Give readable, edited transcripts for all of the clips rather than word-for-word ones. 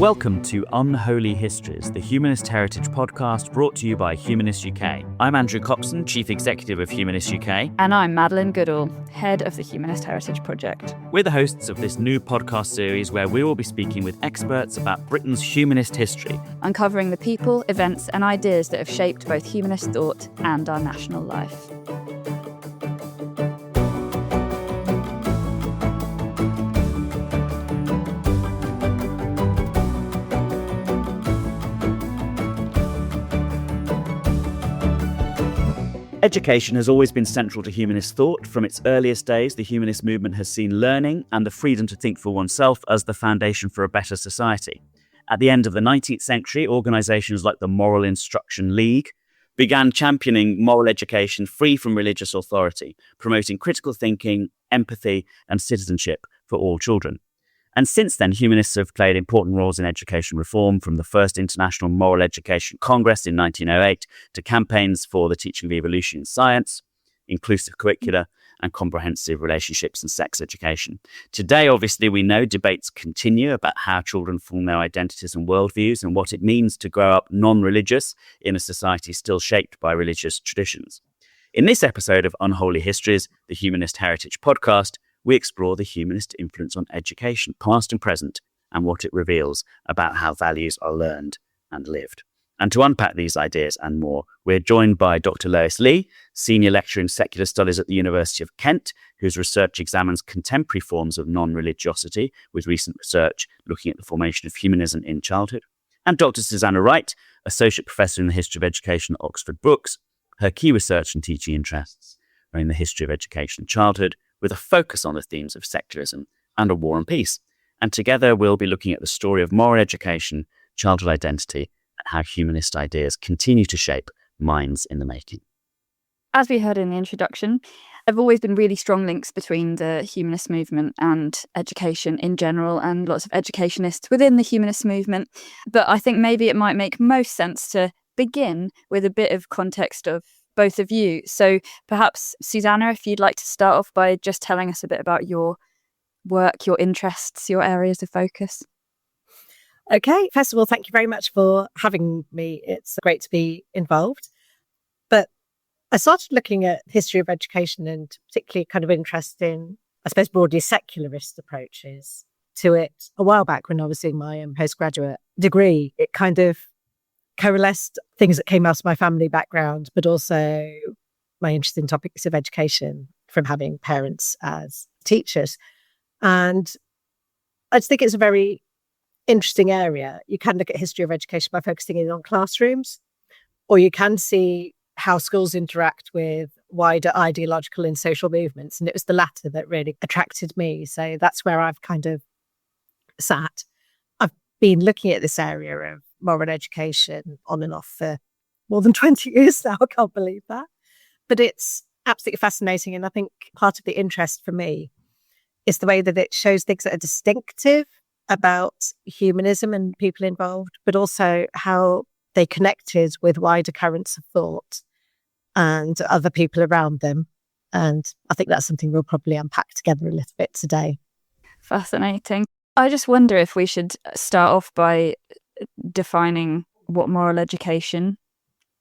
Welcome to Unholy Histories, the Humanist Heritage podcast brought to you by Humanist UK. I'm Andrew Copson, Chief Executive of Humanist UK. And I'm Madeline Goodall, Head of the Humanist Heritage Project. We're the hosts of this new podcast series where we will be speaking with experts about Britain's humanist history, uncovering the people, events and ideas that have shaped both humanist thought and our national life. Education has always been central to humanist thought. From its earliest days, the humanist movement has seen learning and the freedom to think for oneself as the foundation for a better society. At the end of the 19th century, organisations like the Moral Instruction League began championing moral education free from religious authority, promoting critical thinking, empathy and citizenship for all children. And since then, humanists have played important roles in education reform, from the first International Moral Education Congress in 1908 to campaigns for the teaching of evolution in science, inclusive curricula, and comprehensive relationships and sex education. Today, obviously, we know debates continue about how children form their identities and worldviews and what it means to grow up non-religious in a society still shaped by religious traditions. In this episode of Unholy Histories, the Humanist Heritage podcast, we explore the humanist influence on education, past and present, and what it reveals about how values are learned and lived. And to unpack these ideas and more, we're joined by Dr. Lois Lee, Senior Lecturer in Secular Studies at the University of Kent, whose research examines contemporary forms of non-religiosity, with recent research looking at the formation of humanism in childhood. And Dr. Susanna Wright, Associate Professor in the History of Education at Oxford Brookes. Her key research and teaching interests are in the history of education in childhood, with a focus on the themes of secularism and a war and peace. And together we'll be looking at the story of moral education, childhood identity, and how humanist ideas continue to shape minds in the making. As we heard in the introduction, there have always been really strong links between the humanist movement and education in general, and lots of educationists within the humanist movement. But I think maybe it might make most sense to begin with a bit of context of both of you. So perhaps, Susanna, if you'd like to start off by just telling us a bit about your work, your interests, your areas of focus. Okay, first of all, thank you very much for having me. It's great to be involved. But I started looking at history of education and particularly kind of interest in, I suppose, broadly secularist approaches to it a while back when I was doing my postgraduate degree. It kind of coalesced things that came out of my family background, but also my interest in topics of education from having parents as teachers. And I just think it's a very interesting area. You can look at history of education by focusing in on classrooms, or you can see how schools interact with wider ideological and social movements. And it was the latter that really attracted me. So that's where I've kind of sat. I've been looking at this area of moral education on and off for more than 20 years now. I can't believe that. But it's absolutely fascinating. And I think part of the interest for me is the way that it shows things that are distinctive about humanism and people involved, but also how they connected with wider currents of thought and other people around them. And I think that's something we'll probably unpack together a little bit today. Fascinating. I just wonder if we should start off by defining what moral education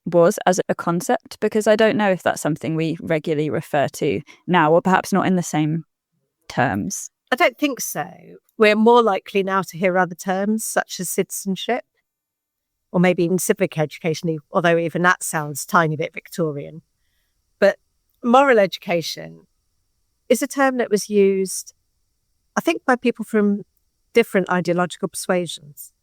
was as a concept, because I don't know if that's something we regularly refer to now, or perhaps not in the same terms. I don't think so. We're more likely now to hear other terms such as citizenship, or maybe even civic education, although even that sounds a tiny bit Victorian. But moral education is a term that was used, I think, by people from different ideological persuasions.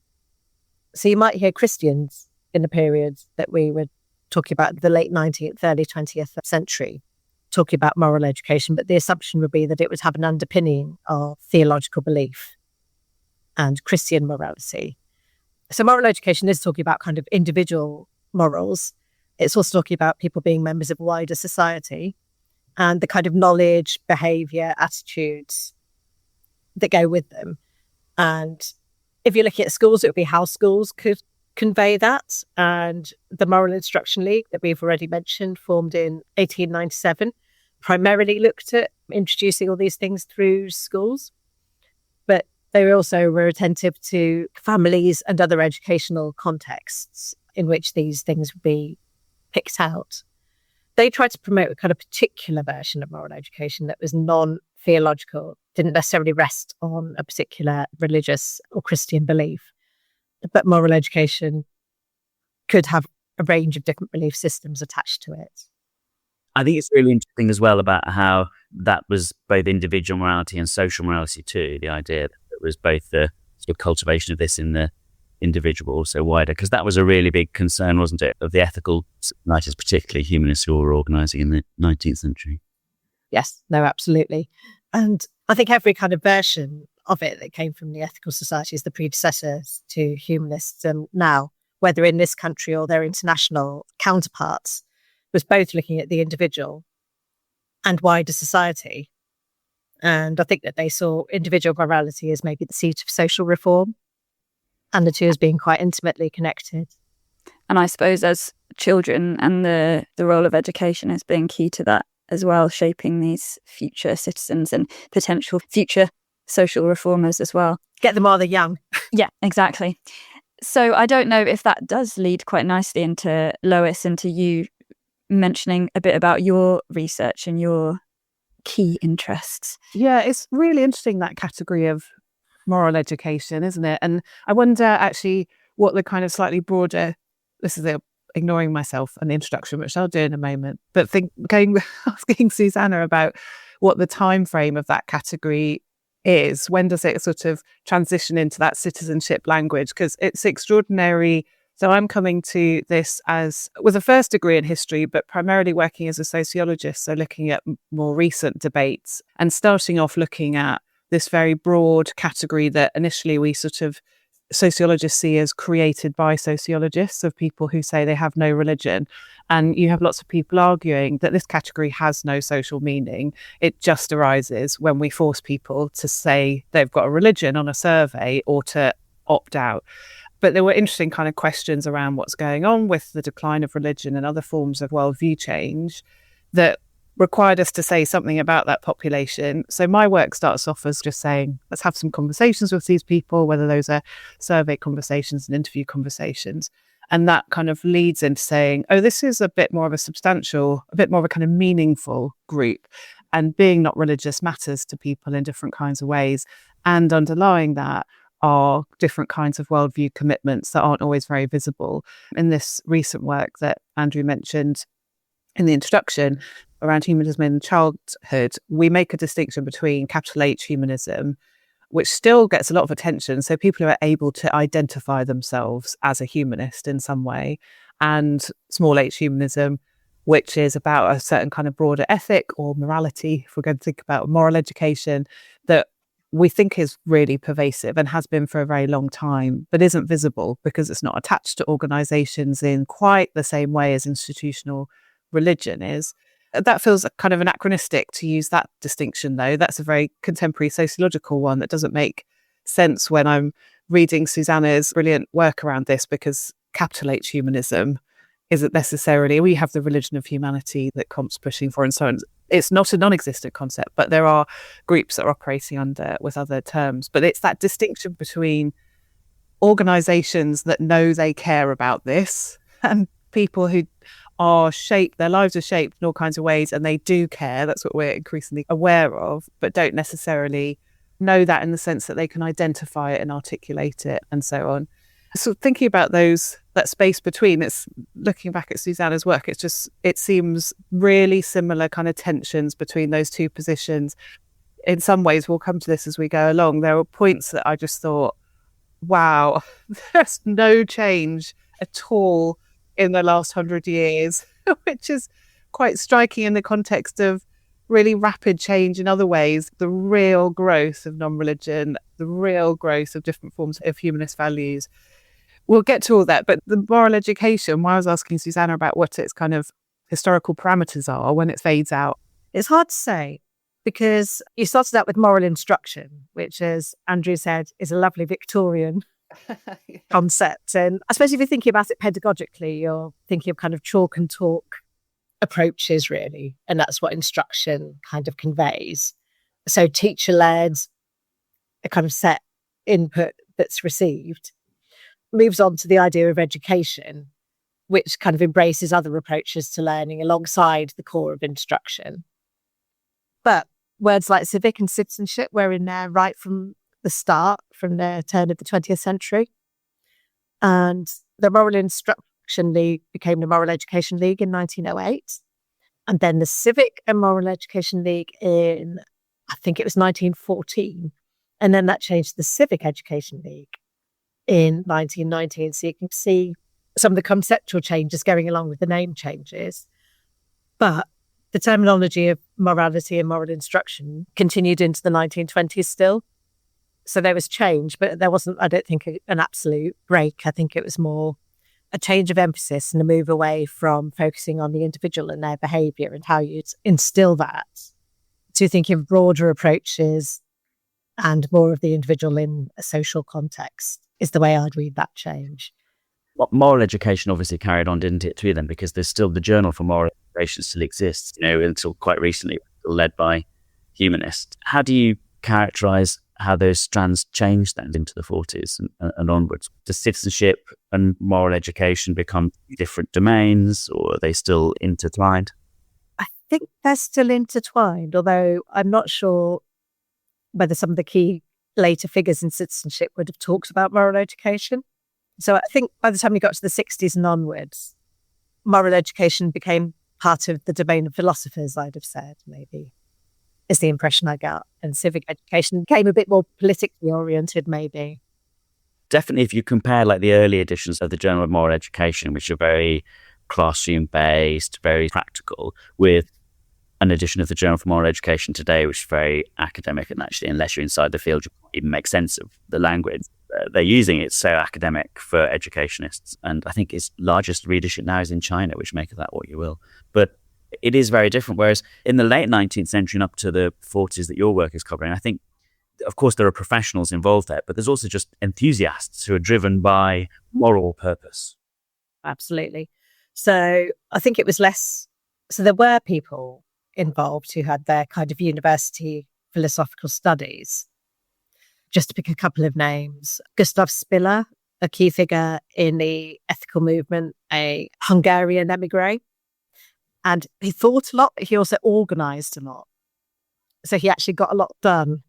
So you might hear Christians in the period that we were talking about, the late 19th, early 20th century, talking about moral education, but the assumption would be that it would have an underpinning of theological belief and Christian morality. So moral education is talking about kind of individual morals. It's also talking about people being members of a wider society and the kind of knowledge, behaviour, attitudes that go with them. And if you're looking at schools, it would be how schools could convey that. And the Moral Instruction League that we've already mentioned, formed in 1897, primarily looked at introducing all these things through schools. But They also were attentive to families and other educational contexts in which these things would be picked out. They tried to promote a kind of particular version of moral education that was non-theological, didn't necessarily rest on a particular religious or Christian belief, but moral education could have a range of different belief systems attached to it. I think it's really interesting as well about how that was both individual morality and social morality too, the idea that it was both the sort of cultivation of this in the individual, also wider, because that was a really big concern, wasn't it, of the ethical writers, particularly humanists who were organising in the 19th century. Yes, no, absolutely. And I think every kind of version of it that came from the ethical societies, the predecessors to humanists now, whether in this country or their international counterparts, was both looking at the individual and wider society. And I think that they saw individual morality as maybe the seat of social reform, and the two as being quite intimately connected. And I suppose as children and the role of education as being key to that as well, shaping these future citizens and potential future social reformers as well. Get them while they're young. Yeah, exactly. So I don't know if that does lead quite nicely into Lois, into you mentioning a bit about your research and your key interests. Yeah, it's really interesting, that category of moral education, isn't it? And I wonder actually what the kind of slightly broader, this is ignoring myself and the introduction, which I'll do in a moment, but asking Susanna about what the time frame of that category is. When does it sort of transition into that citizenship language? Because it's extraordinary. So I'm coming to this with a first degree in history, but primarily working as a sociologist, so looking at more recent debates and starting off looking at this very broad category that initially we sort of sociologists see as created by sociologists, of people who say they have no religion. And you have lots of people arguing that this category has no social meaning. It just arises when we force people to say they've got a religion on a survey or to opt out. But there were interesting kind of questions around what's going on with the decline of religion and other forms of worldview change that required us to say something about that population. So my work starts off as just saying, let's have some conversations with these people, whether those are survey conversations and interview conversations. And that kind of leads into saying, oh, this is a bit more of a substantial, a bit more of a kind of meaningful group. And being not religious matters to people in different kinds of ways. And underlying that are different kinds of worldview commitments that aren't always very visible. In this recent work that Andrew mentioned in the introduction around humanism in childhood, we make a distinction between capital H humanism, which still gets a lot of attention, so people who are able to identify themselves as a humanist in some way, and small h humanism, which is about a certain kind of broader ethic or morality, if we're going to think about moral education, that we think is really pervasive and has been for a very long time, but isn't visible because it's not attached to organisations in quite the same way as institutional religion is. That feels kind of anachronistic to use that distinction, though. That's a very contemporary sociological one that doesn't make sense when I'm reading Susanna's brilliant work around this, because capital H humanism isn't necessarily, we have the religion of humanity that Comte's pushing for and so on. It's not a non-existent concept, but there are groups that are operating under with other terms. But it's that distinction between organisations that know they care about this and people who are shaped, their lives are shaped in all kinds of ways and they do care. That's what we're increasingly aware of, but don't necessarily know that in the sense that they can identify it and articulate it and so on. So thinking about that space between, it's looking back at Susanna's work, it seems really similar kind of tensions between those two positions. In some ways, we'll come to this as we go along. There were points that I just thought, wow, there's no change at all in the last 100 years, which is quite striking in the context of really rapid change in other ways, the real growth of non-religion, the real growth of different forms of humanist values. We'll get to all that, but the moral education, why I was asking Susanna about what its kind of historical parameters are when it fades out. It's hard to say, because you started out with moral instruction, which, as Andrew said, is a lovely Victorian concept. And I suppose if you're thinking about it pedagogically, you're thinking of kind of chalk and talk approaches, really. And that's what instruction kind of conveys. So teacher-led, a kind of set input that's received, moves on to the idea of education, which kind of embraces other approaches to learning alongside the core of instruction. But words like civic and citizenship were in there right from the start, from the turn of the 20th century. And the Moral Instruction League became the Moral Education League in 1908. And then the Civic and Moral Education League in, I think it was 1914. And then that changed to the Civic Education League in 1919. So you can see some of the conceptual changes going along with the name changes. But the terminology of morality and moral instruction continued into the 1920s still. So there was change, but there wasn't, I don't think, an absolute break. I think it was more a change of emphasis and a move away from focusing on the individual and their behaviour and how you'd instill that to thinking of broader approaches and more of the individual in a social context is the way I'd read that change. Well, moral education obviously carried on, didn't it, too, then, because there's still the Journal for Moral Education still exists, until quite recently, led by humanists. How do you characterise how those strands changed then into the 40s and onwards? Does citizenship and moral education become different domains, or are they still intertwined? I think they're still intertwined, although I'm not sure whether some of the key later figures in citizenship would have talked about moral education. So I think by the time we got to the 60s and onwards, moral education became part of the domain of philosophers, I'd have said, maybe, is the impression I got. And civic education became a bit more politically oriented, maybe. Definitely, if you compare like the early editions of the Journal of Moral Education, which are very classroom-based, very practical, with an edition of the Journal for Moral Education today, which is very academic, and actually, unless you're inside the field, you can't even make sense of the language they're using. It's so academic for educationists. And I think its largest readership now is in China, which make of that what you will. But it is very different. Whereas in the late 19th century and up to the 40s that your work is covering, I think, of course, there are professionals involved there, but there's also just enthusiasts who are driven by moral purpose. Absolutely. So I think it was less. So there were people involved who had their kind of university philosophical studies. Just to pick a couple of names, Gustav Spiller, a key figure in the ethical movement, a Hungarian emigre. And he thought a lot, but he also organised a lot. So he actually got a lot done.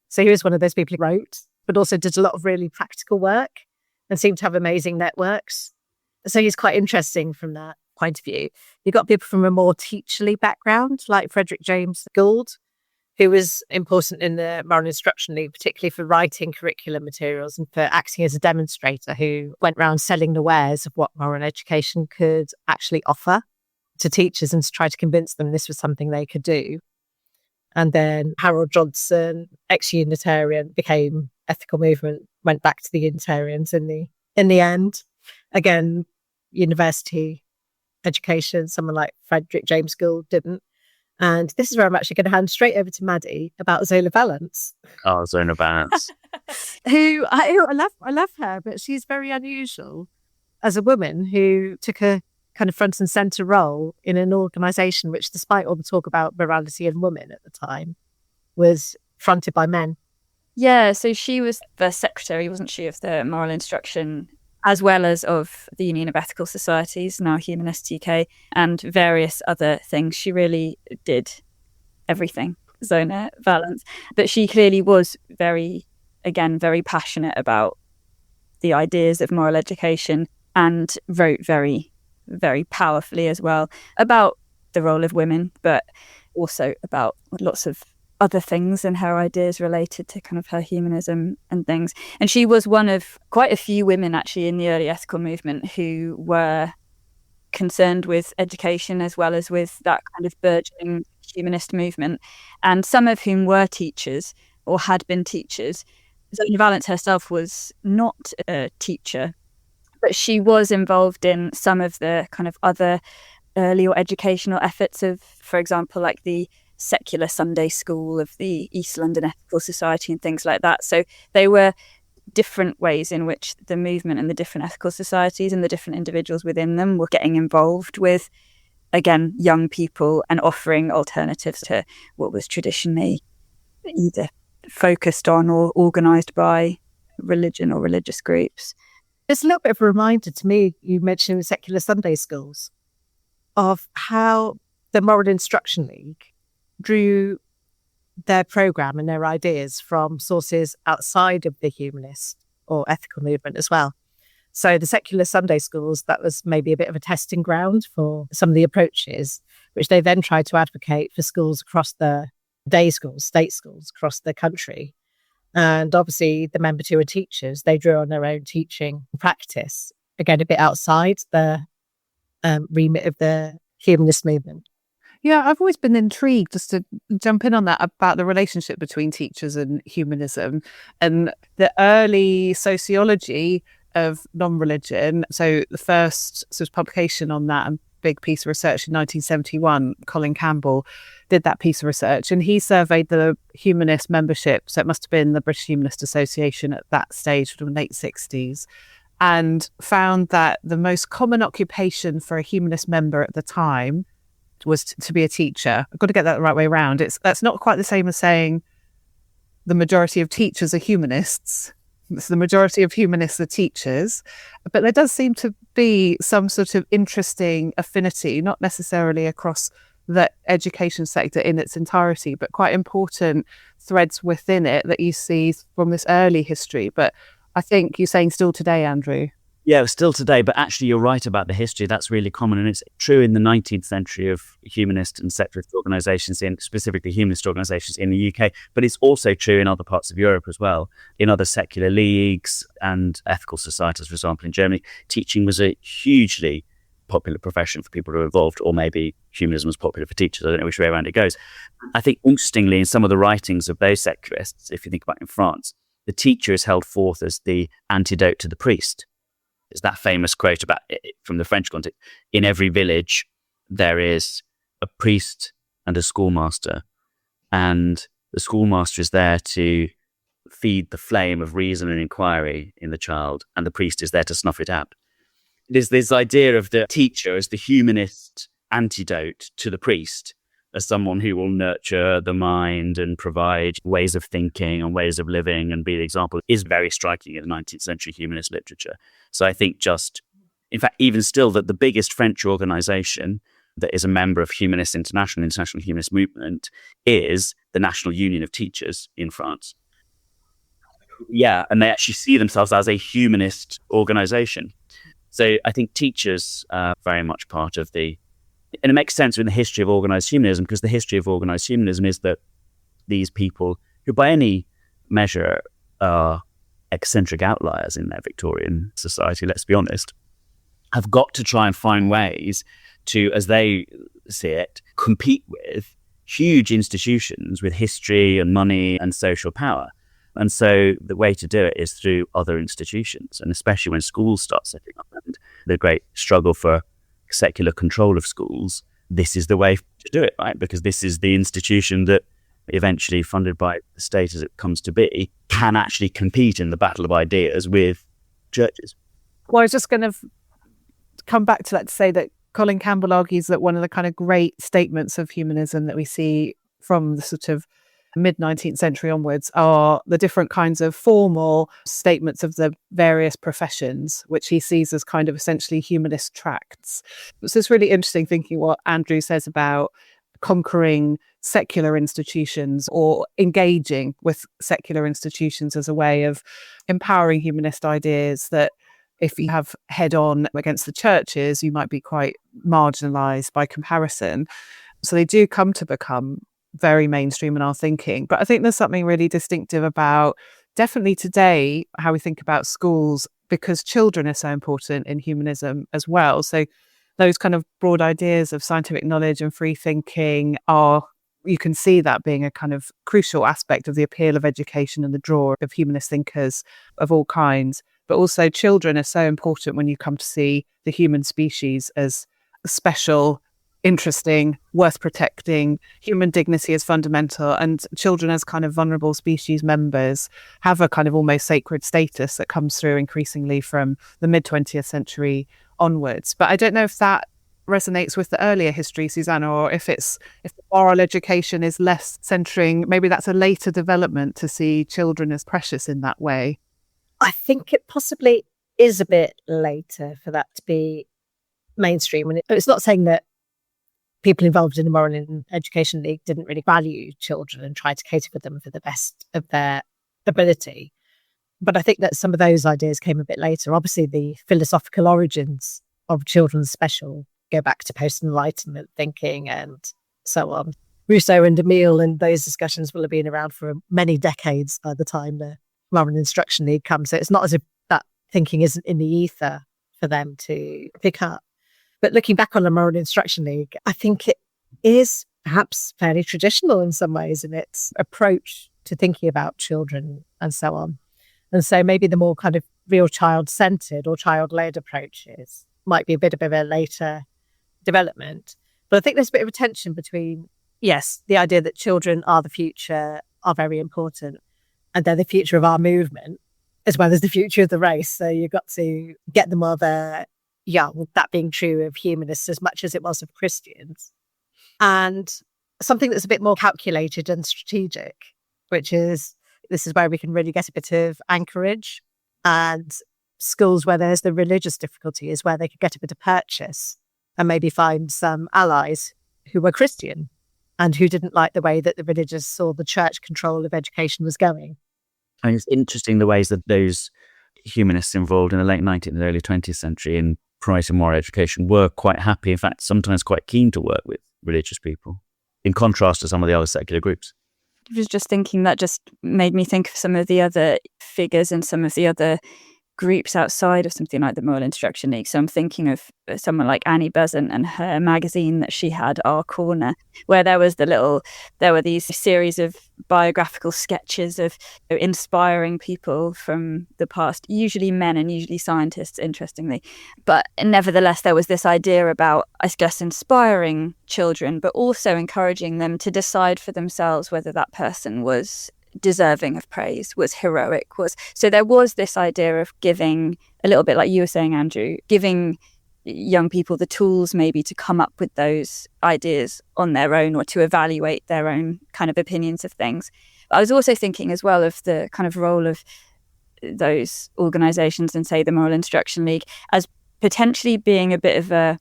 So he was one of those people who wrote, but also did a lot of really practical work and seemed to have amazing networks. So he's quite interesting from that point of view. You've got people from a more teacherly background, like Frederick James Gould, who was important in the Moral Instruction League, particularly for writing curriculum materials and for acting as a demonstrator who went around selling the wares of what moral education could actually offer to teachers and to try to convince them this was something they could do. And then Harold Johnson, ex-Unitarian, became ethical movement, went back to the Unitarians in the end. Again, university education, someone like Frederick James Gould didn't. And this is where I'm actually going to hand straight over to Maddie about Zola Valance. Oh, Zola Valance. Who I love her, but she's very unusual as a woman who took a kind of front and centre role in an organisation which, despite all the talk about morality and women at the time, was fronted by men. Yeah, so she was the secretary, wasn't she, of the Moral Instruction, as well as of the Union of Ethical Societies, now Humanist UK, and various other things. She really did everything, Zola Valance. But she clearly was very passionate about the ideas of moral education and wrote very, very powerfully as well about the role of women, but also about lots of other things and her ideas related to kind of her humanism and things. And she was one of quite a few women actually in the early ethical movement who were concerned with education as well as with that kind of burgeoning humanist movement, and some of whom were teachers or had been teachers. Zola Valance herself was not a teacher, but she was involved in some of the kind of other early or educational efforts of, for example, like the secular Sunday school of the East London Ethical Society and things like that. So they were different ways in which the movement and the different ethical societies and the different individuals within them were getting involved with, again, young people and offering alternatives to what was traditionally either focused on or organised by religion or religious groups. It's a little bit of a reminder to me, you mentioned secular Sunday schools, of how the Moral Instruction League drew their programme and their ideas from sources outside of the humanist or ethical movement as well. So the secular Sunday schools, that was maybe a bit of a testing ground for some of the approaches, which they then tried to advocate for schools across the day schools, state schools across the country. And obviously the members who were teachers, they drew on their own teaching practice, again, a bit outside the remit of the humanist movement. Yeah, I've always been intrigued, just to jump in on that, about the relationship between teachers and humanism and the early sociology of non-religion. So the first sort of publication on that, and big piece of research in 1971, Colin Campbell did that piece of research, and he surveyed the humanist membership. So it must have been the British Humanist Association at that stage, from the late 60s, and found that the most common occupation for a humanist member at the time was to be a teacher. I've got to get that the right way around. That's not quite the same as saying the majority of teachers are humanists. It's the majority of humanists are teachers. But there does seem to be some sort of interesting affinity, not necessarily across the education sector in its entirety, but quite important threads within it that you see from this early history. But I think you're saying still today, Andrew. Yeah, still today, but actually you're right about the history. That's really common, and it's true in the 19th century of humanist and secularist organisations, specifically humanist organisations in the UK, but it's also true in other parts of Europe as well. In other secular leagues and ethical societies, for example, in Germany, teaching was a hugely popular profession for people who were involved, or maybe humanism was popular for teachers. I don't know which way around it goes. I think, interestingly, in some of the writings of those secularists, if you think about in France, the teacher is held forth as the antidote to the priest. It's that famous quote about from the French context: in every village there is a priest and a schoolmaster, and the schoolmaster is there to feed the flame of reason and inquiry in the child, and the priest is there to snuff it out. There's this idea of the teacher as the humanist antidote to the priest, as someone who will nurture the mind and provide ways of thinking and ways of living and be the example, is very striking in the 19th century humanist literature. So I think in fact, even still, that the biggest French organisation that is a member of Humanist International Humanist Movement is the National Union of Teachers in France. Yeah, and they actually see themselves as a humanist organisation. So I think teachers are very much part of and it makes sense in the history of organised humanism, because the history of organised humanism is that these people, who by any measure are eccentric outliers in their Victorian society, let's be honest, have got to try and find ways to, as they see it, compete with huge institutions with history and money and social power. And so the way to do it is through other institutions, and especially when schools start setting up and the great struggle for secular control of schools, this is the way to do it, right? Because this is the institution that, eventually funded by the state as it comes to be, can actually compete in the battle of ideas with churches. Well, I was just going to come back to that to say that Colin Campbell argues that one of the kind of great statements of humanism that we see from the sort of mid-19th century onwards are the different kinds of formal statements of the various professions, which he sees as kind of essentially humanist tracts. So it's really interesting thinking what Andrew says about conquering secular institutions or engaging with secular institutions as a way of empowering humanist ideas, that if you have head on against the churches, you might be quite marginalised by comparison. So they do come to become very mainstream in our thinking. But I think there's something really distinctive about, definitely today, how we think about schools, because children are so important in humanism as well. So those kind of broad ideas of scientific knowledge and free thinking you can see that being a kind of crucial aspect of the appeal of education and the draw of humanist thinkers of all kinds. But also children are so important when you come to see the human species as special, interesting, worth protecting. Human dignity is fundamental, and children as kind of vulnerable species members have a kind of almost sacred status that comes through increasingly from the mid-20th century onwards. But I don't know if that resonates with the earlier history, Susanna, or if the moral education is less centering, maybe that's a later development to see children as precious in that way. I think it possibly is a bit later for that to be mainstream. And it's not saying that people involved in the Moral Education League didn't really value children and try to cater for them for the best of their ability. But I think that some of those ideas came a bit later. Obviously, the philosophical origins of children's special go back to post-Enlightenment thinking and so on. Rousseau and Emile and those discussions will have been around for many decades by the time the Moral Instruction League comes. So it's not as if that thinking isn't in the ether for them to pick up. But looking back on the Moral Instruction League, I think it is perhaps fairly traditional in some ways in its approach to thinking about children and so on. And so maybe the more kind of real child-centered or child-led approaches might be a bit of a later development. But I think there's a bit of a tension between, yes, the idea that children are the future are very important and they're the future of our movement as well as the future of the race. So you've got to get them of that being true of humanists as much as it was of Christians. And something that's a bit more calculated and strategic, which is, this is where we can really get a bit of anchorage, and schools where there's the religious difficulty is where they could get a bit of purchase and maybe find some allies who were Christian and who didn't like the way that the religious or the church control of education was going. I mean, it's interesting the ways that those humanists involved in the late 19th and early 20th century in prior to moral education were quite happy, in fact, sometimes quite keen to work with religious people, in contrast to some of the other secular groups. I was just thinking that just made me think of some of the other figures and some of the other groups outside of something like the Moral Instruction League. So I'm thinking of someone like Annie Besant and her magazine that she had, Our Corner, where there were these series of biographical sketches of inspiring people from the past, usually men and usually scientists, interestingly. But nevertheless, there was this idea about, I guess, inspiring children, but also encouraging them to decide for themselves whether that person was deserving of praise, was heroic, so there was this idea of giving, a little bit like you were saying, Andrew, giving young people the tools maybe to come up with those ideas on their own or to evaluate their own kind of opinions of things. I was also thinking as well of the kind of role of those organisations and say the Moral Instruction League as potentially being a bit of a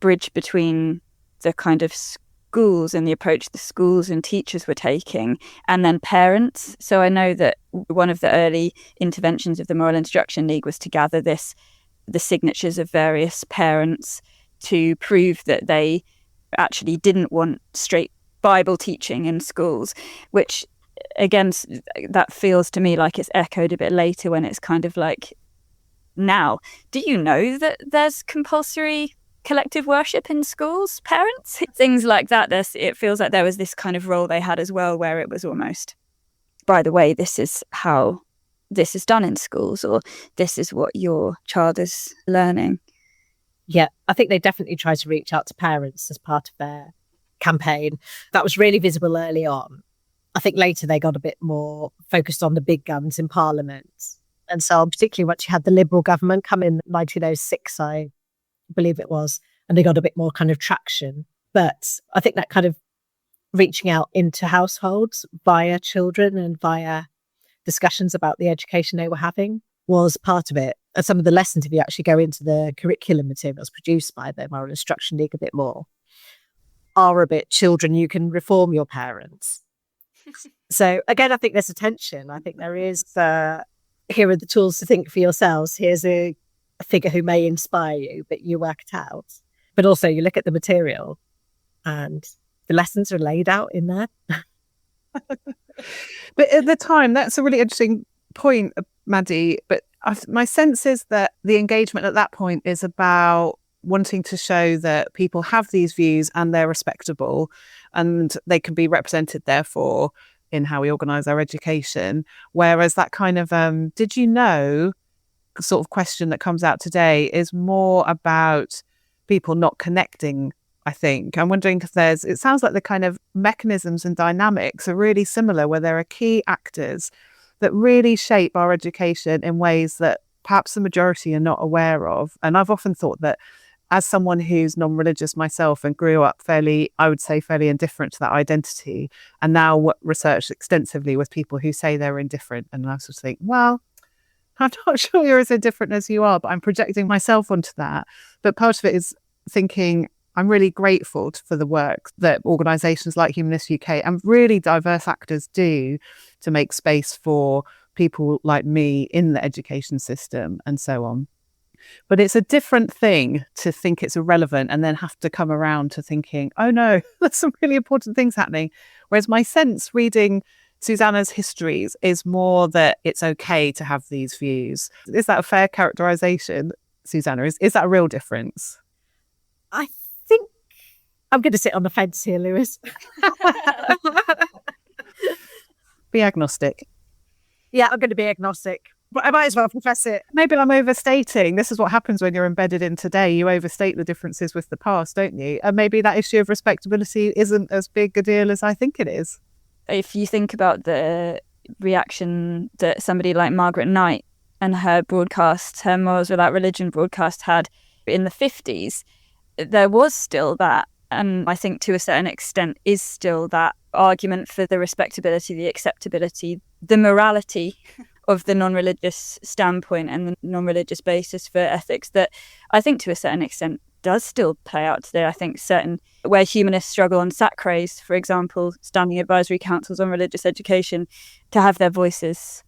bridge between the kind of schools and the approach the schools and teachers were taking, and then parents. So I know that one of the early interventions of the Moral Instruction League was to gather the signatures of various parents to prove that they actually didn't want straight Bible teaching in schools, which again, that feels to me like it's echoed a bit later when it's kind of like, now, do you know that there's compulsory collective worship in schools, parents? Things like that. It feels like there was this kind of role they had as well, where it was almost, by the way, this is how this is done in schools, or this is what your child is learning. Yeah, I think they definitely tried to reach out to parents as part of their campaign. That was really visible early on. I think later they got a bit more focused on the big guns in Parliament. And so particularly once you had the Liberal government come in 1906, I believe it was, and they got a bit more kind of traction. But I think that kind of reaching out into households via children and via discussions about the education they were having was part of it. And some of the lessons, if you actually go into the curriculum materials produced by the Moral Instruction League a bit more, are a bit, children, you can reform your parents. So again, I think there's a tension. I think there is, here are the tools to think for yourselves. Here's a figure who may inspire you, but you work it out. But also you look at the material and the lessons are laid out in there. But at the time, that's a really interesting point, Maddie. But my sense is that the engagement at that point is about wanting to show that people have these views and they're respectable and they can be represented, therefore, in how we organise our education. Whereas that kind of, did you know, sort of question that comes out today is more about people not connecting, I think. I'm wondering if it sounds like the kind of mechanisms and dynamics are really similar, where there are key actors that really shape our education in ways that perhaps the majority are not aware of. And I've often thought that as someone who's non-religious myself and grew up fairly indifferent to that identity, and now research extensively with people who say they're indifferent, and I sort of think, well, I'm not sure you're as indifferent as you are, but I'm projecting myself onto that. But part of it is thinking I'm really grateful for the work that organisations like Humanist UK and really diverse actors do to make space for people like me in the education system and so on. But it's a different thing to think it's irrelevant and then have to come around to thinking, oh no, there's some really important things happening. Whereas my sense reading Susanna's histories is more that it's okay to have these views. Is that a fair characterisation, Susanna? Is that a real difference? I think I'm going to sit on the fence here, Lewis. Be agnostic. Yeah, I'm going to be agnostic. But I might as well profess it. Maybe I'm overstating. This is what happens when you're embedded in today. You overstate the differences with the past, don't you? And maybe that issue of respectability isn't as big a deal as I think it is. If you think about the reaction that somebody like Margaret Knight and her broadcast, her Morals Without Religion broadcast had in the 50s, there was still that. And I think to a certain extent is still that argument for the respectability, the acceptability, the morality of the non-religious standpoint and the non-religious basis for ethics that I think to a certain extent does still play out today. I think where humanists struggle on SACRAs, for example, standing advisory councils on religious education, to have their voices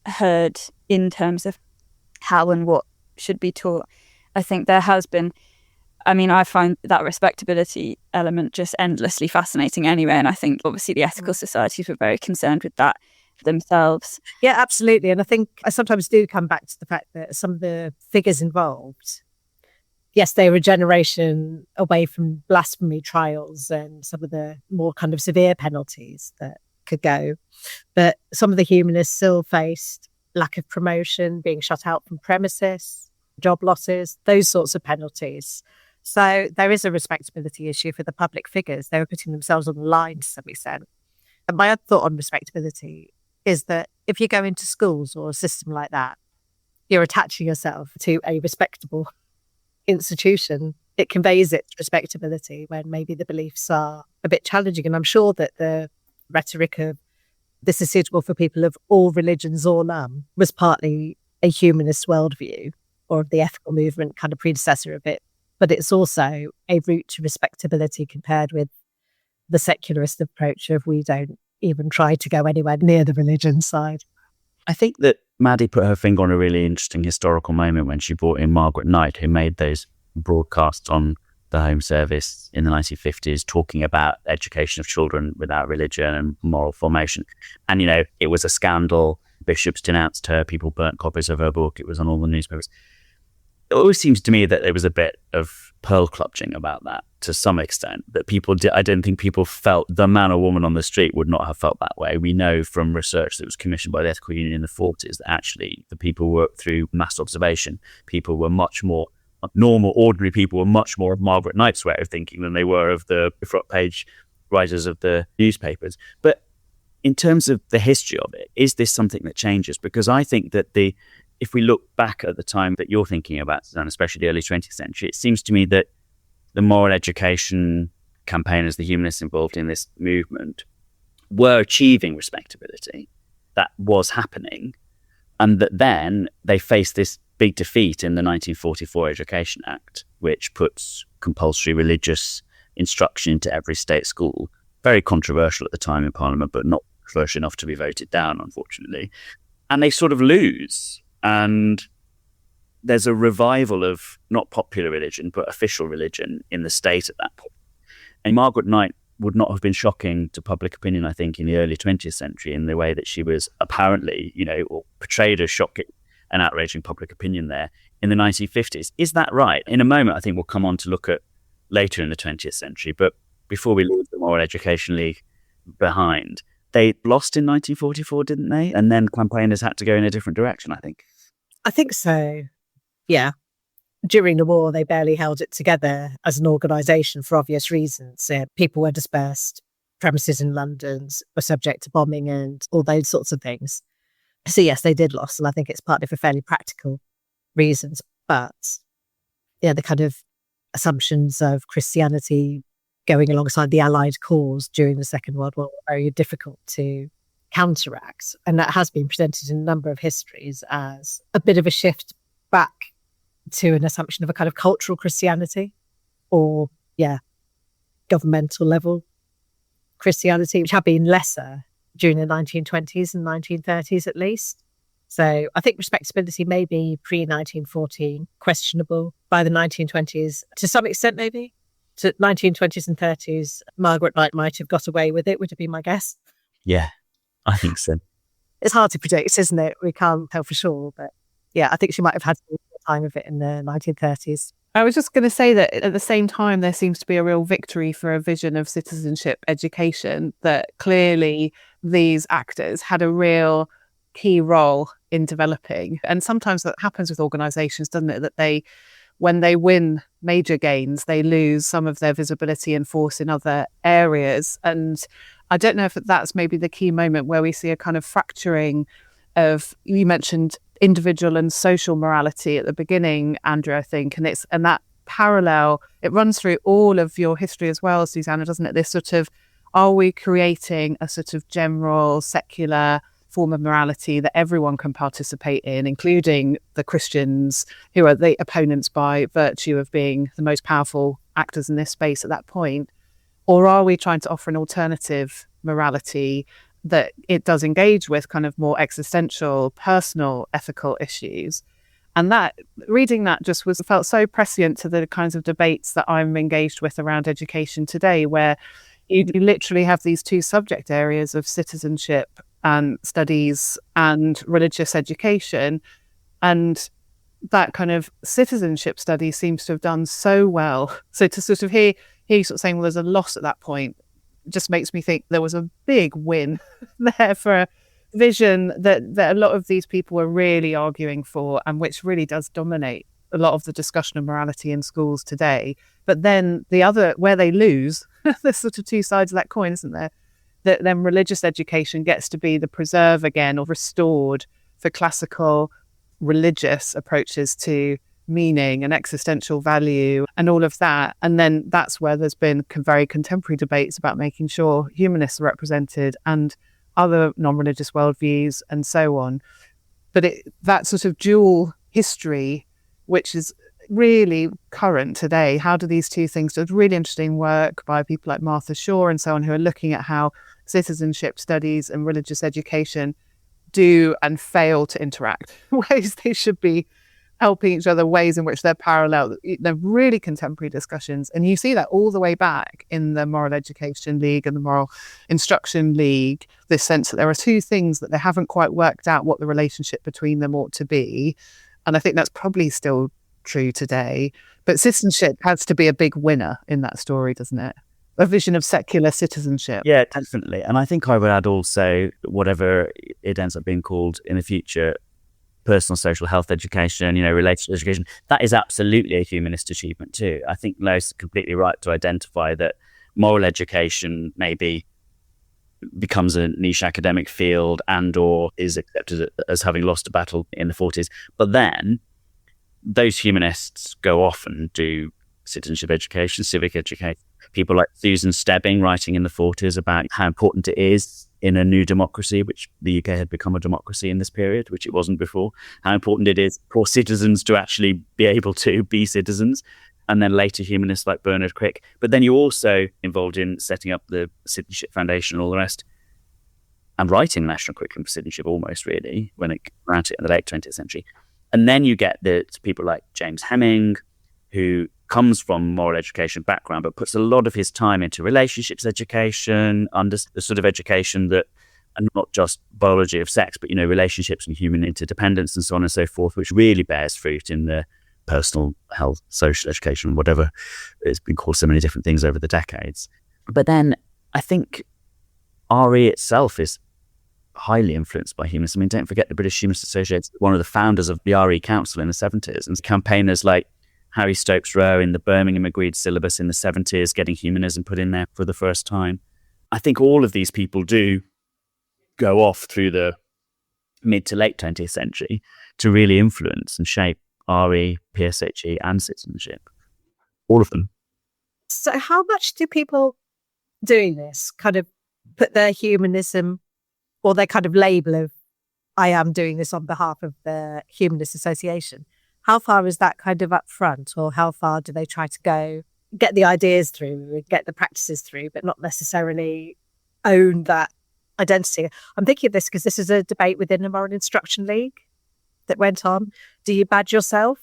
heard in terms of how and what should be taught. I think there has been, I find that respectability element just endlessly fascinating anyway. And I think obviously the ethical societies were very concerned with that themselves. Yeah, absolutely. And I think I sometimes do come back to the fact that some of the figures involved, yes, they were a generation away from blasphemy trials and some of the more kind of severe penalties that could go. But some of the humanists still faced lack of promotion, being shut out from premises, job losses, those sorts of penalties. So there is a respectability issue for the public figures. They were putting themselves on the line to some extent. And my other thought on respectability is that if you go into schools or a system like that, you're attaching yourself to a respectable institution. It conveys its respectability when maybe the beliefs are a bit challenging. And I'm sure that the rhetoric of this is suitable for people of all religions or none was partly a humanist worldview or the ethical movement kind of predecessor of it. But it's also a route to respectability compared with the secularist approach of we don't even try to go anywhere near the religion side. I think that Maddie put her finger on a really interesting historical moment when she brought in Margaret Knight, who made those broadcasts on the Home Service in the 1950s, talking about education of children without religion and moral formation. And, it was a scandal. Bishops denounced her. People burnt copies of her book. It was on all the newspapers. It always seems to me that there was a bit of pearl clutching about that to some extent, that people did. I don't think people felt the man or woman on the street would not have felt that way. We know from research that was commissioned by the Ethical Union in the 40s that actually the people worked through mass observation. People were much more normal, ordinary people were much more of Margaret Knight's way of thinking than they were of the front page writers of the newspapers. But in terms of the history of it, is this something that changes? Because I think that if we look back at the time that you're thinking about, Susanne, especially the early 20th century, it seems to me that the moral education campaigners, the humanists involved in this movement, were achieving respectability. That was happening. And that then they faced this big defeat in the 1944 Education Act, which puts compulsory religious instruction into every state school. Very controversial at the time in Parliament, but not controversial enough to be voted down, unfortunately. And they sort of lose. And there's a revival of not popular religion, but official religion in the state at that point. And Margaret Knight would not have been shocking to public opinion, I think, in the early 20th century in the way that she was apparently, or portrayed as shocking and outraging public opinion there in the 1950s. Is that right? In a moment, I think we'll come on to look at later in the 20th century. But before we leave the Moral Education League behind, they lost in 1944, didn't they? And then campaigners had to go in a different direction, I think. I think so. Yeah. During the war, they barely held it together as an organisation for obvious reasons. People were dispersed. Premises in London were subject to bombing and all those sorts of things. So yes, they did lose. And I think it's partly for fairly practical reasons. But yeah, the kind of assumptions of Christianity going alongside the Allied cause during the Second World War were very difficult to counteract. And that has been presented in a number of histories as a bit of a shift back to an assumption of a kind of cultural Christianity or, governmental level Christianity, which had been lesser during the 1920s and 1930s at least. So I think respectability may be pre-1914 questionable. By the 1920s, to some extent maybe, to 1920s and 30s, Margaret Knight might have got away with it, would have been my guess. Yeah, I think so. It's hard to predict, isn't it? We can't tell for sure. But yeah, I think she might have had some time of it in the 1930s. I was just going to say that at the same time, there seems to be a real victory for a vision of citizenship education, that clearly these actors had a real key role in developing. And sometimes that happens with organisations, doesn't it? That when they win major gains, they lose some of their visibility and force in other areas. And I don't know if that's maybe the key moment where we see a kind of fracturing of, you mentioned individual and social morality at the beginning, Andrew, I think, and that parallel, it runs through all of your history as well, Susanna, doesn't it? This sort of, are we creating a sort of general secular form of morality that everyone can participate in, including the Christians, who are the opponents by virtue of being the most powerful actors in this space at that point? Or are we trying to offer an alternative morality that it does engage with kind of more existential, personal, ethical issues? And that, reading that just felt so prescient to the kinds of debates that I'm engaged with around education today, where you literally have these two subject areas of citizenship and studies and religious education. And that kind of citizenship study seems to have done so well. So to sort of hear you sort of saying, well, there's a loss at that point, just makes me think there was a big win there for a vision that a lot of these people were really arguing for, and which really does dominate a lot of the discussion of morality in schools today. But then the other, where they lose, there's sort of two sides of that coin, isn't there? That then religious education gets to be the preserve again or restored for classical religious approaches to meaning and existential value and all of that. And then that's where there's been very contemporary debates about making sure humanists are represented and other non-religious worldviews and so on. But that sort of dual history, which is really current today, how do these two things, there's really interesting work by people like Martha Shaw and so on, who are looking at how citizenship studies and religious education do and fail to interact, ways they should be helping each other, ways in which they're parallel. They're really contemporary discussions. And you see that all the way back in the Moral Education League and the Moral Instruction League, this sense that there are two things that they haven't quite worked out what the relationship between them ought to be. And I think that's probably still true today. But citizenship has to be a big winner in that story, doesn't it? A vision of secular citizenship. Yeah, definitely. And I think I would add also, whatever it ends up being called in the future, personal social health education, related education, that is absolutely a humanist achievement too. I think Lois is completely right to identify that moral education maybe becomes a niche academic field and or is accepted as having lost a battle in the 40s. But then those humanists go off and do citizenship education, civic education. People like Susan Stebbing writing in the 40s about how important it is in a new democracy, which the UK had become a democracy in this period, which it wasn't before, how important it is for citizens to actually be able to be citizens. And then later humanists like Bernard Crick. But then you're also involved in setting up the Citizenship Foundation and all the rest, and writing national curriculum for citizenship almost really, when it came out in the late 20th century. And then you get the people like James Hemming, who comes from moral education background, but puts a lot of his time into relationships education, under the sort of education that, and not just biology of sex, but, relationships and human interdependence and so on and so forth, which really bears fruit in the personal health, social education, whatever. It's been called so many different things over the decades. But then I think RE itself is highly influenced by humanists. I mean, don't forget the British Humanist Association, one of the founders of the RE Council in the 70s, and campaigners like Harry Stokes Rowe in the Birmingham Agreed Syllabus in the 70s, getting humanism put in there for the first time. I think all of these people do go off through the mid to late 20th century to really influence and shape RE, PSHE and citizenship. all of them. So how much do people doing this kind of put their humanism or their kind of label of, I am doing this on behalf of the Humanist Association? How far is that kind of upfront, or how far do they try to go, get the ideas through, get the practices through, but not necessarily own that identity? I'm thinking of this because this is a debate within the Moral Instruction League that went on. Do you badge yourself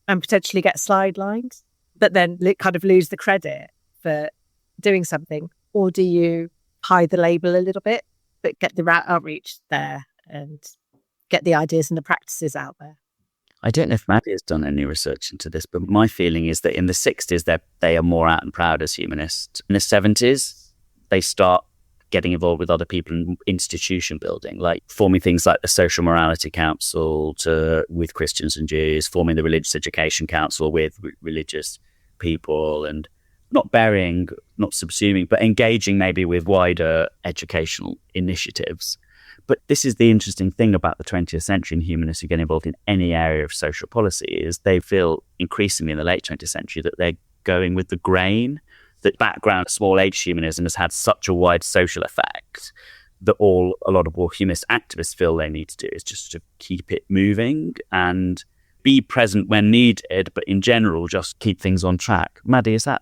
and potentially get sidelined, but then kind of lose the credit for doing something? Or do you hide the label a little bit, but get the outreach there and get the ideas and the practices out there? I don't know if Maddie has done any research into this, but my feeling is that in the 60s, they are more out and proud as humanists. In the 70s, they start getting involved with other people in institution building, like forming things like the Social Morality Council with Christians and Jews, forming the Religious Education Council with religious people, and not burying, not subsuming, but engaging maybe with wider educational initiatives. But this is the interesting thing about the 20th century, and humanists who get involved in any area of social policy, is they feel increasingly in the late 20th century that they're going with the grain, that background small h humanism has had such a wide social effect that a lot of more humanist activists feel they need to do is just to keep it moving and be present when needed, but in general, just keep things on track. Maddie, is that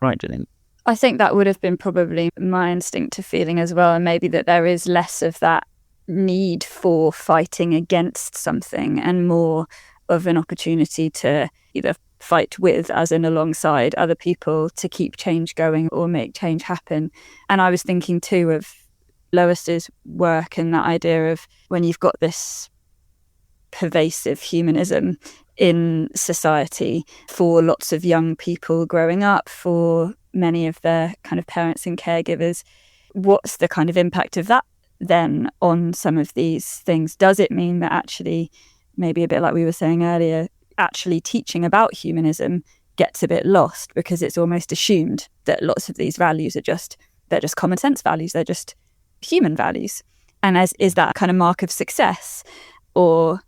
right, Janine? I think that would have been probably my instinctive feeling as well, and maybe that there is less of that need for fighting against something and more of an opportunity to either fight with, as in alongside other people, to keep change going or make change happen. And I was thinking too of Lois's work and that idea of when you've got this pervasive humanism in society for lots of young people growing up, for many of their kind of parents and caregivers, what's the kind of impact of that then on some of these things? Does it mean that actually, maybe a bit like we were saying earlier, actually teaching about humanism gets a bit lost because it's almost assumed that lots of these values they're just common sense values, they're just human values? And is that a kind of mark of success, or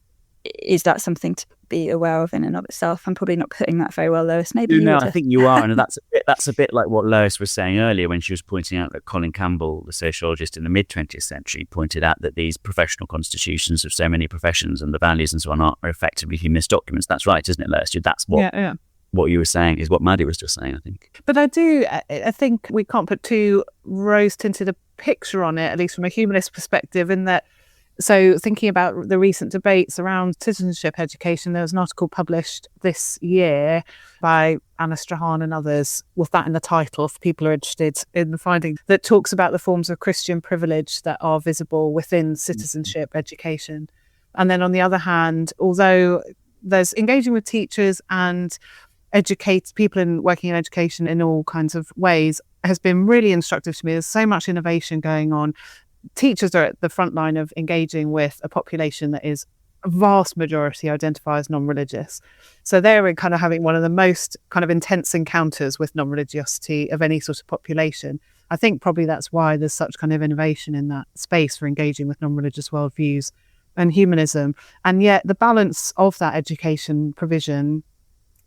is that something to be aware of in and of itself? I'm probably not putting that very well, Lois. Maybe you I think you are, and that's a bit like what Lois was saying earlier when she was pointing out that Colin Campbell, the sociologist in the mid-20th century, pointed out that these professional constitutions of so many professions and the values and so on are effectively humanist documents. That's right, isn't it, Lois? That's what what you were saying is what Maddie was just saying, I think. But I think we can't put too rose-tinted a picture on it, at least from a humanist perspective, in that. So thinking about the recent debates around citizenship education, there was an article published this year by Anna Strahan and others, with that in the title for people who are interested in the finding, that talks about the forms of Christian privilege that are visible within citizenship education. And then on the other hand, although there's engaging with teachers and educate people working in education in all kinds of ways has been really instructive to me. There's so much innovation going on. Teachers are at the front line of engaging with a population that is a vast majority identify as non-religious. So they're kind of having one of the most kind of intense encounters with non-religiosity of any sort of population. I think probably that's why there's such kind of innovation in that space for engaging with non-religious worldviews and humanism. And yet the balance of that education provision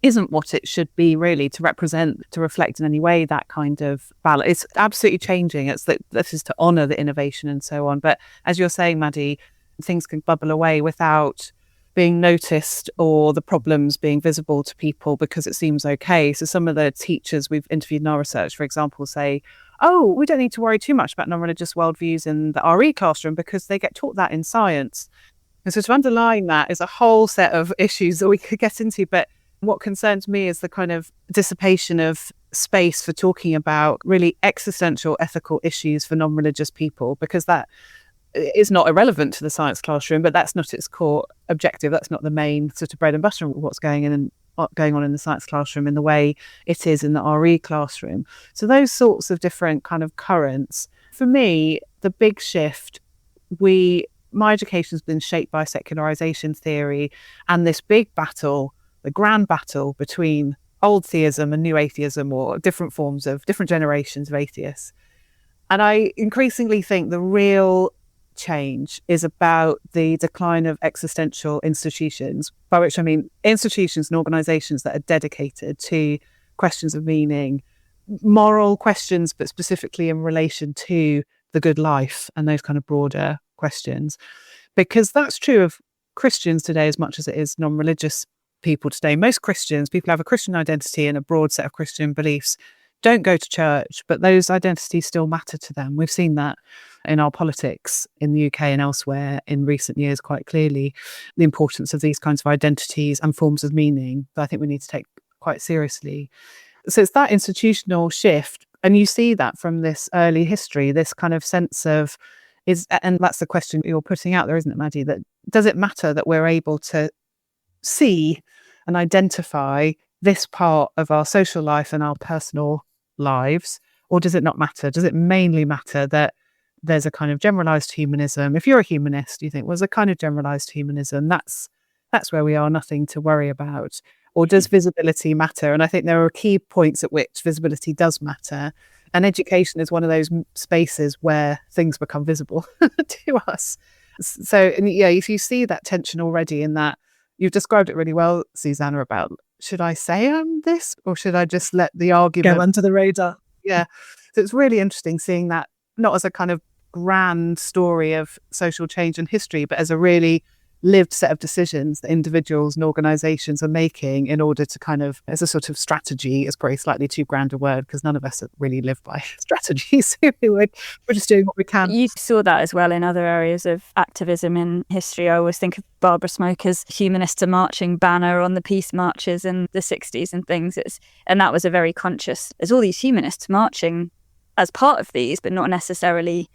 isn't what it should be, really, to reflect in any way that kind of balance. It's absolutely changing. It's that this is to honour the innovation and so on. But as you're saying, Maddie, things can bubble away without being noticed or the problems being visible to people because it seems okay. So some of the teachers we've interviewed in our research, for example, say, oh, we don't need to worry too much about non-religious worldviews in the RE classroom because they get taught that in science. And so to underline that is a whole set of issues that we could get into. But what concerns me is the kind of dissipation of space for talking about really existential ethical issues for non-religious people, because that is not irrelevant to the science classroom, but that's not its core objective. That's not the main sort of bread and butter of what's going on in the science classroom in the way it is in the RE classroom. So those sorts of different kind of currents. For me, the big shift, my education has been shaped by secularization theory and this big battle, the grand battle between old theism and new atheism, or different generations of atheists. And I increasingly think the real change is about the decline of existential institutions, by which I mean institutions and organisations that are dedicated to questions of meaning, moral questions, but specifically in relation to the good life and those kind of broader questions. Because that's true of Christians today as much as it is non-religious people today. Most Christians, people have a Christian identity and a broad set of Christian beliefs, don't go to church, but those identities still matter to them. We've seen that in our politics in the UK and elsewhere in recent years quite clearly, the importance of these kinds of identities and forms of meaning that I think we need to take quite seriously. So it's that institutional shift. And you see that from this early history, this kind of sense of and that's the question you're putting out there, isn't it, Maddie? That does it matter that we're able to see and identify this part of our social life and our personal lives, or does it not matter? Does it mainly matter that there's a kind of generalized humanism? If you're a humanist, you think, well, there's a kind of generalized humanism. That's where we are, nothing to worry about. Or does visibility matter? And I think there are key points at which visibility does matter. And education is one of those spaces where things become visible to us. So, and yeah, if you see that tension already in that, you've described it really well, Susanna, about should I say this or should I just let the argument go under the radar? Yeah. So it's really interesting seeing that not as a kind of grand story of social change and history, but as a really lived set of decisions that individuals and organisations are making in order to kind of, as a sort of strategy, is probably slightly too grand a word because none of us really live by strategies. We're just doing what we can. You saw that as well in other areas of activism in history. I always think of Barbara Smoker's Humanists Are Marching banner on the peace marches in the 60s and things. And that was a very conscious, there's all these humanists marching as part of these, but not necessarily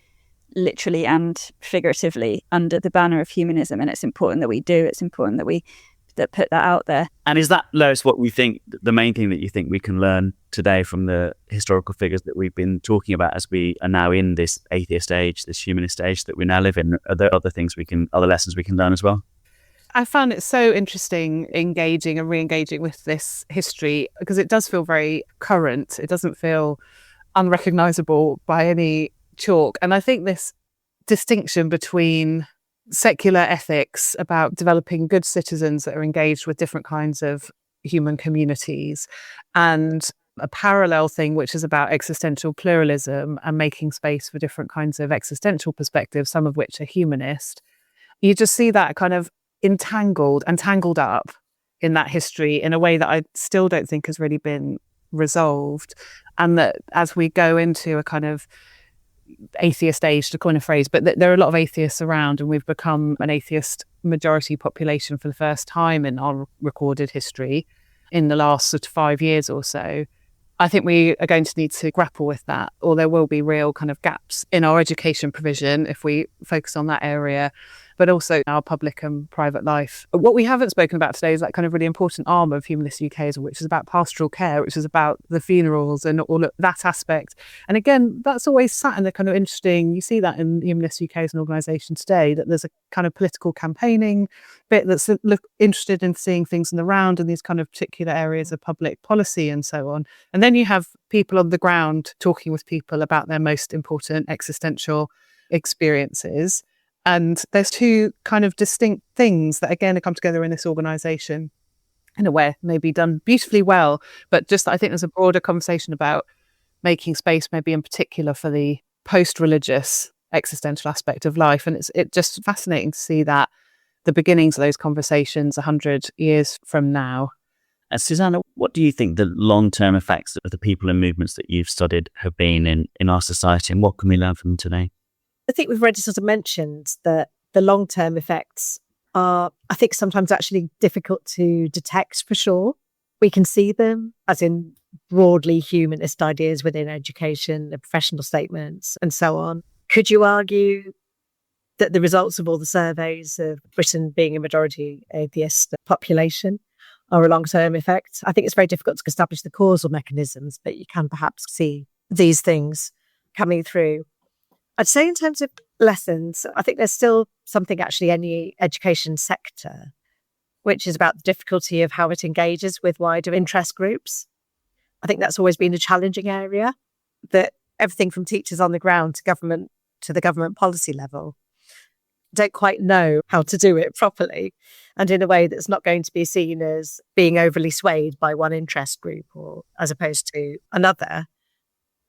literally and figuratively under the banner of humanism. And it's important that we do. It's important that we put that out there. And is that, Lois, what we think, the main thing that you think we can learn today from the historical figures that we've been talking about as we are now in this atheist age, this humanist age that we now live in? Are there other lessons we can learn as well? I found it so interesting engaging and re-engaging with this history because it does feel very current. It doesn't feel unrecognisable by any chalk. And I think this distinction between secular ethics about developing good citizens that are engaged with different kinds of human communities and a parallel thing which is about existential pluralism and making space for different kinds of existential perspectives, some of which are humanist, you just see that kind of entangled and tangled up in that history in a way that I still don't think has really been resolved. And that as we go into a kind of atheist age, to coin a phrase, but there are a lot of atheists around and we've become an atheist majority population for the first time in our recorded history in the last sort of 5 years or so. I think we are going to need to grapple with that, or there will be real kind of gaps in our education provision if we focus on that area, but also our public and private life. What we haven't spoken about today is that kind of really important arm of Humanist UK, which is about pastoral care, which is about the funerals and all of that aspect. And again, that's always sat in the kind of interesting, you see that in Humanist UK as an organisation today, that there's a kind of political campaigning bit that's interested in seeing things in the round and these kind of particular areas of public policy and so on. And then you have people on the ground talking with people about their most important existential experiences. And there's two kind of distinct things that, again, come together in this organisation in a way, maybe done beautifully well. But just I think there's a broader conversation about making space, maybe in particular for the post-religious existential aspect of life. And it's just fascinating to see that the beginnings of those conversations 100 years from now. Susanna, what do you think the long-term effects of the people and movements that you've studied have been in our society, and what can we learn from them today? I think we've already sort of mentioned that the long-term effects are, I think, sometimes actually difficult to detect for sure. We can see them as in broadly humanist ideas within education, the professional statements and so on. Could you argue that the results of all the surveys of Britain being a majority atheist population are a long-term effect? I think it's very difficult to establish the causal mechanisms, but you can perhaps see these things coming through. I'd say in terms of lessons, I think there's still something actually in the education sector, which is about the difficulty of how it engages with wider interest groups. I think that's always been a challenging area, that everything from teachers on the ground to the government policy level don't quite know how to do it properly. and in a way that's not going to be seen as being overly swayed by one interest group or as opposed to another.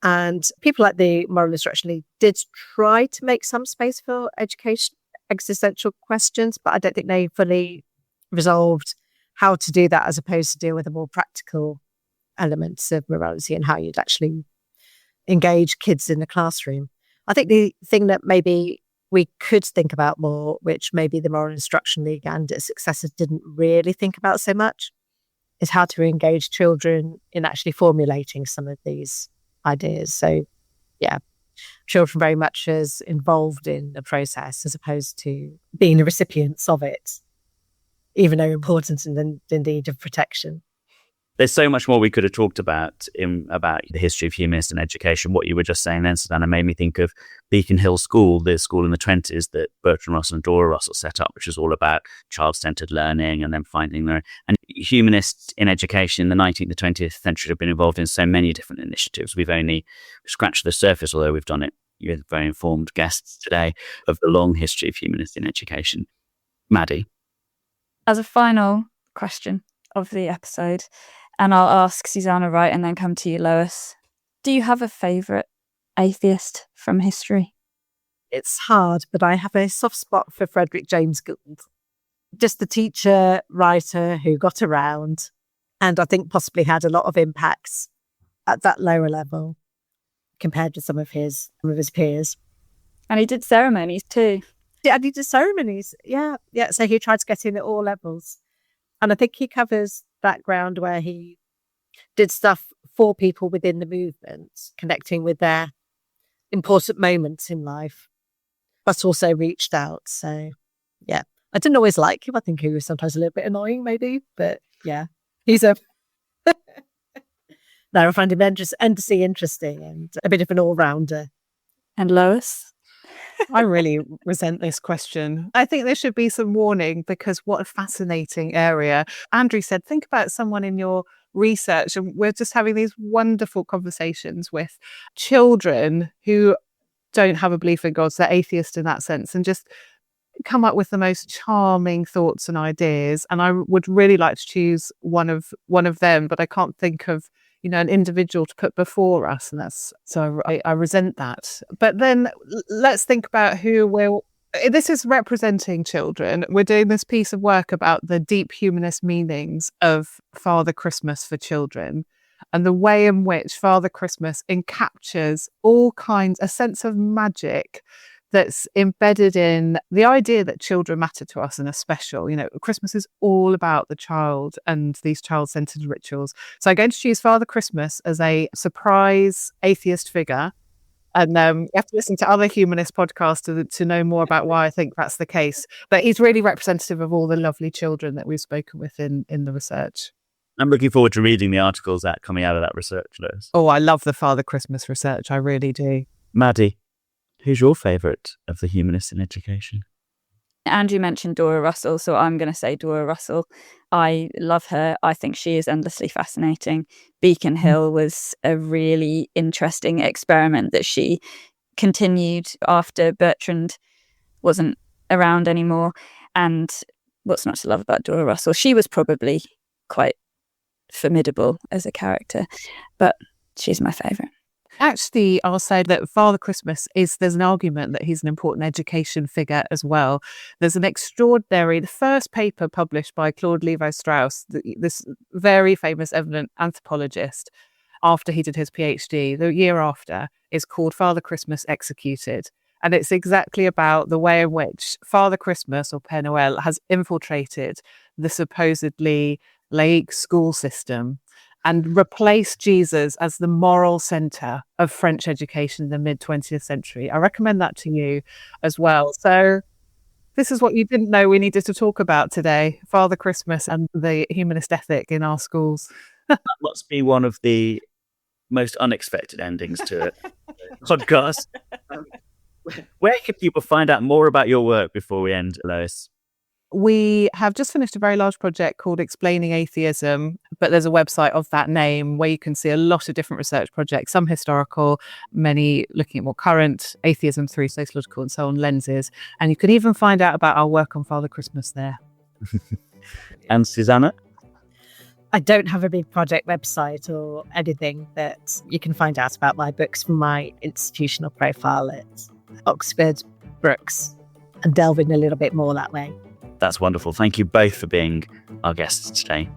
And people like the Moral Instruction League did try to make some space for education, existential questions, but I don't think they fully resolved how to do that as opposed to deal with the more practical elements of morality and how you'd actually engage kids in the classroom. I think the thing that maybe we could think about more, which maybe the Moral Instruction League and its successors didn't really think about so much, is how to engage children in actually formulating some of these ideas. So, yeah, children very much as involved in the process as opposed to being the recipients of it, even though important and in need of protection. There's so much more we could have talked about about the history of humanists and education. What you were just saying then, Susanna, made me think of Beacon Hill School, the school in the 20s that Bertrand Russell and Dora Russell set up, which is all about child-centered learning and then finding their... And humanists in education in the 19th and 20th century have been involved in so many different initiatives. We've only scratched the surface, although we've done it with very informed guests today, of the long history of humanists in education. Maddie? As a final question of the episode, and I'll ask Susanna Wright and then come to you, Lois. Do you have a favourite atheist from history? It's hard, but I have a soft spot for Frederick James Gould. Just the teacher, writer who got around and I think possibly had a lot of impacts at that lower level compared to some of his peers. And he did ceremonies too. Yeah, and he did ceremonies. Yeah. So he tried to get in at all levels. And I think he covers that ground where he did stuff for people within the movement, connecting with their important moments in life, but also reached out. So, yeah, I didn't always like him. I think he was sometimes a little bit annoying, maybe, but yeah, he's a... No, I find him endlessly interesting and a bit of an all-rounder. And Lois? I really resent this question. I think there should be some warning because what a fascinating area. Andrew said, think about someone in your research, and we're just having these wonderful conversations with children who don't have a belief in God, so they're atheist in that sense, and just come up with the most charming thoughts and ideas. And I would really like to choose one of them, but I can't think of an individual to put before us. And that's, so I resent that. But then let's think about this is representing children. We're doing this piece of work about the deep humanist meanings of Father Christmas for children and the way in which Father Christmas encaptures a sense of magic that's embedded in the idea that children matter to us and are special. Christmas is all about the child and these child-centered rituals. So I'm going to choose Father Christmas as a surprise atheist figure. And you have to listen to other humanist podcasts to know more about why I think that's the case. But he's really representative of all the lovely children that we've spoken with in the research. I'm looking forward to reading the articles coming out of that research, Liz. Oh, I love the Father Christmas research. I really do. Maddie, who's your favourite of the humanists in education? Andrew mentioned Dora Russell, so I'm going to say Dora Russell. I love her. I think she is endlessly fascinating. Beacon Hill was a really interesting experiment that she continued after Bertrand wasn't around anymore. And what's not to love about Dora Russell? She was probably quite formidable as a character, but she's my favourite. Actually, I'll say that Father Christmas there's an argument that he's an important education figure as well. There's the first paper published by Claude Lévi-Strauss, this very famous eminent anthropologist, after he did his PhD, the year after, is called Father Christmas Executed. And it's exactly about the way in which Father Christmas, or Père Noël, has infiltrated the supposedly laïque school system and replace Jesus as the moral centre of French education in the mid-20th century. I recommend that to you as well. So this is what you didn't know we needed to talk about today, Father Christmas and the humanist ethic in our schools. That must be one of the most unexpected endings to a podcast. Where can people find out more about your work before we end, Lois? We have just finished a very large project called Explaining Atheism, but there's a website of that name where you can see a lot of different research projects, some historical, many looking at more current atheism through sociological and so on lenses. And you can even find out about our work on Father Christmas there. And Susanna? I don't have a big project website or anything that you can find out about my books from my institutional profile at Oxford, Brookes, and delve in a little bit more that way. That's wonderful. Thank you both for being our guests today.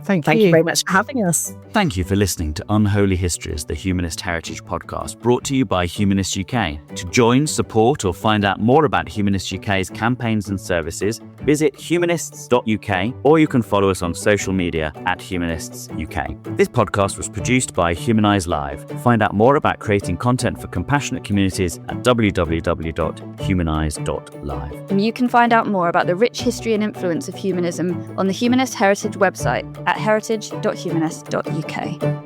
Thank you very much for having us. Thank you for listening to Unholy Histories, the Humanist Heritage podcast, brought to you by Humanist UK. To join, support, or find out more about Humanist UK's campaigns and services, visit humanists.uk, or you can follow us on social media at Humanists UK. This podcast was produced by Humanise Live. Find out more about creating content for compassionate communities at www.humanise.live. And you can find out more about the rich history and influence of humanism on the Humanist Heritage website at heritage.humanist.uk.